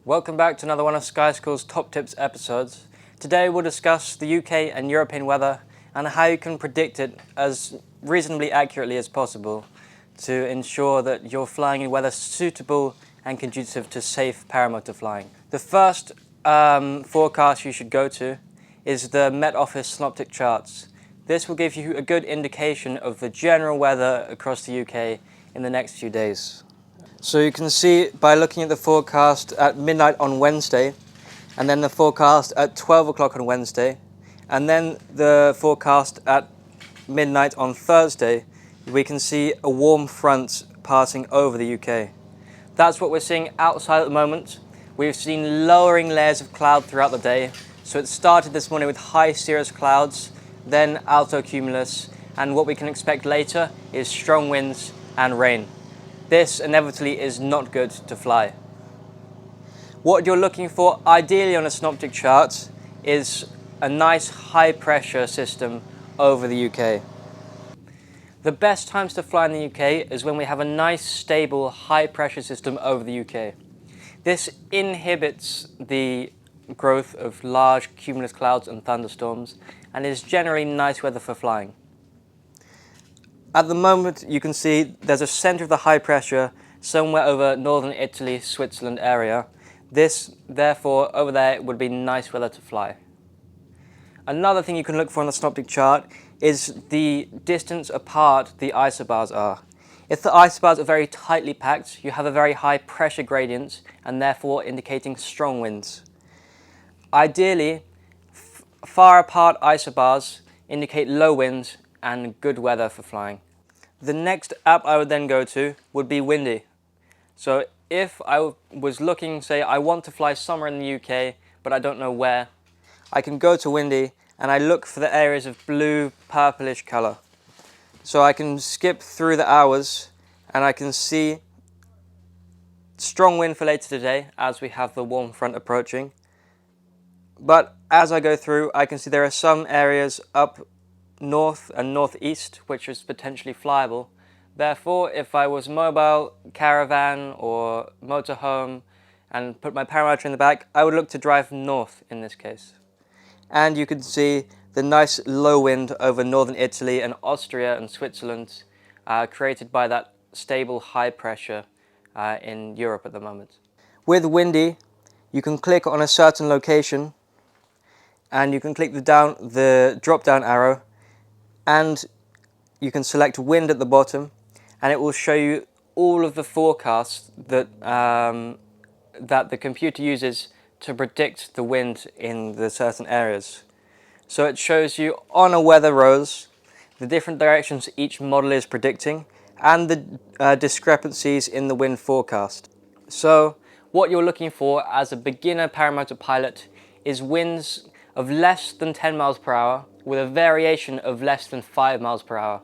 Welcome back to another one of Sky School's Top Tips episodes. Today we'll discuss the UK and European weather and how you can predict it as reasonably accurately as possible to ensure that you're flying in weather suitable and conducive to safe paramotor flying. The first forecast you should go to is the Met Office synoptic charts. This will give you a good indication of the general weather across the UK in the next few days. So you can see by looking at the forecast at midnight on Wednesday, and then the forecast at 12 o'clock on Wednesday, and then the forecast at midnight on Thursday, we can see a warm front passing over the UK. That's what we're seeing outside at the moment. We've seen lowering layers of cloud throughout the day. So it started this morning with high cirrus clouds, then alto cumulus, and what we can expect later is strong winds and rain. This inevitably is not good to fly. What you're looking for ideally on a synoptic chart is a nice high pressure system over the UK. The best times to fly in the UK is when we have a nice stable high pressure system over the UK. This inhibits the growth of large cumulus clouds and thunderstorms and is generally nice weather for flying. At the moment, you can see there's a center of the high pressure somewhere over northern Italy, Switzerland area. This, therefore, over there would be nice weather to fly. Another thing you can look for on the synoptic chart is the distance apart the isobars are. If the isobars are very tightly packed, you have a very high pressure gradient and therefore indicating strong winds. Ideally, far apart isobars indicate low winds and good weather for flying. The next app I would then go to would be Windy. So if I was looking, say I want to fly somewhere in the UK but I don't know where, I can go to Windy and I look for the areas of blue purplish colour. So I can skip through the hours and I can see strong wind for later today as we have the warm front approaching. But as I go through, I can see there are some areas up north and northeast which is potentially flyable. Therefore, if I was mobile, caravan or motorhome and put my paramotor in the back, I would look to drive north in this case. And you can see the nice low wind over northern Italy and Austria and Switzerland created by that stable high pressure in Europe at the moment. With Windy, you can click on a certain location and you can click the drop down arrow and you can select wind at the bottom and it will show you all of the forecasts that, that the computer uses to predict the wind in the certain areas. So it shows you on a weather rose the different directions each model is predicting and the discrepancies in the wind forecast. So what you're looking for as a beginner paramotor pilot is winds of less than 10 miles per hour with a variation of less than 5 miles per hour.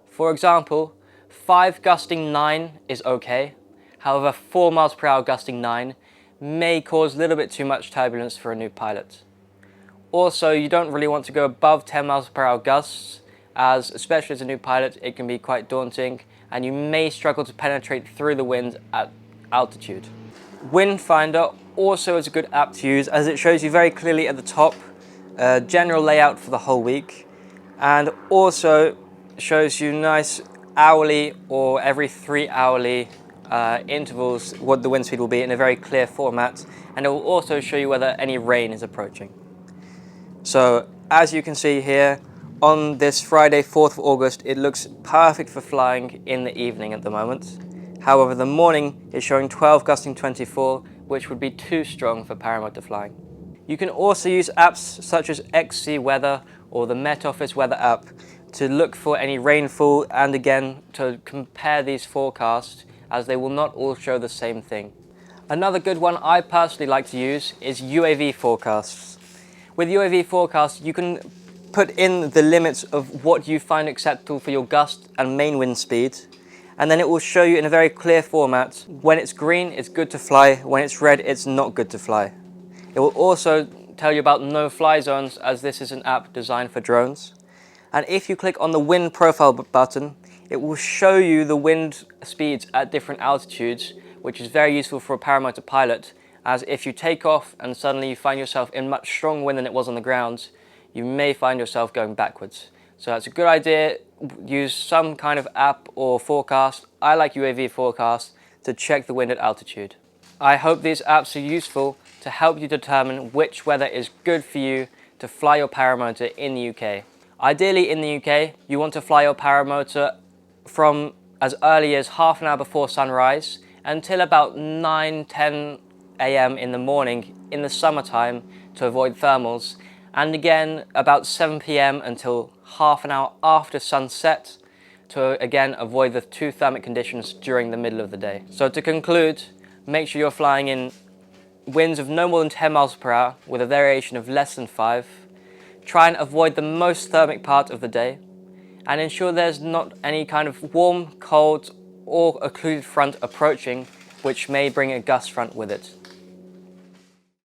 For example, 5 gusting 9 is okay. However, 4 miles per hour gusting 9 may cause a little bit too much turbulence for a new pilot. Also, you don't really want to go above 10 miles per hour gusts, as especially as a new pilot, it can be quite daunting and you may struggle to penetrate through the wind at altitude. Windfinder also is a good app to use as it shows you very clearly at the top general layout for the whole week and also shows you nice hourly or every 3 hourly intervals what the wind speed will be in a very clear format, and it will also show you whether any rain is approaching. So as you can see here on this Friday 4th of August, it looks perfect for flying in the evening at the moment. However, the morning is showing 12 gusting 24, which would be too strong for paramotor flying. You can also use apps such as XC Weather or the Met Office Weather app to look for any rainfall and again to compare these forecasts as they will not all show the same thing. Another good one I personally like to use is UAV forecasts. With UAV forecasts, you can put in the limits of what you find acceptable for your gust and main wind speed, and then it will show you in a very clear format when it's green it's good to fly, when it's red it's not good to fly. It will also tell you about no-fly zones as this is an app designed for drones. And if you click on the wind profile button, it will show you the wind speeds at different altitudes, which is very useful for a paramotor pilot as if you take off and suddenly you find yourself in much stronger wind than it was on the ground, you may find yourself going backwards. So it's a good idea, use some kind of app or forecast. I like UAV forecast to check the wind at altitude. I hope these apps are useful to help you determine which weather is good for you to fly your paramotor in the UK. Ideally in the UK, you want to fly your paramotor from as early as half an hour before sunrise until about 9-10 AM in the morning in the summertime to avoid thermals, and again about 7 PM until half an hour after sunset to again avoid the two thermic conditions during the middle of the day. So to conclude, make sure you're flying in winds of no more than 10 miles per hour with a variation of less than 5. Try and avoid the most thermic part of the day, and ensure there's not any kind of warm, cold or occluded front approaching, which may bring a gust front with it.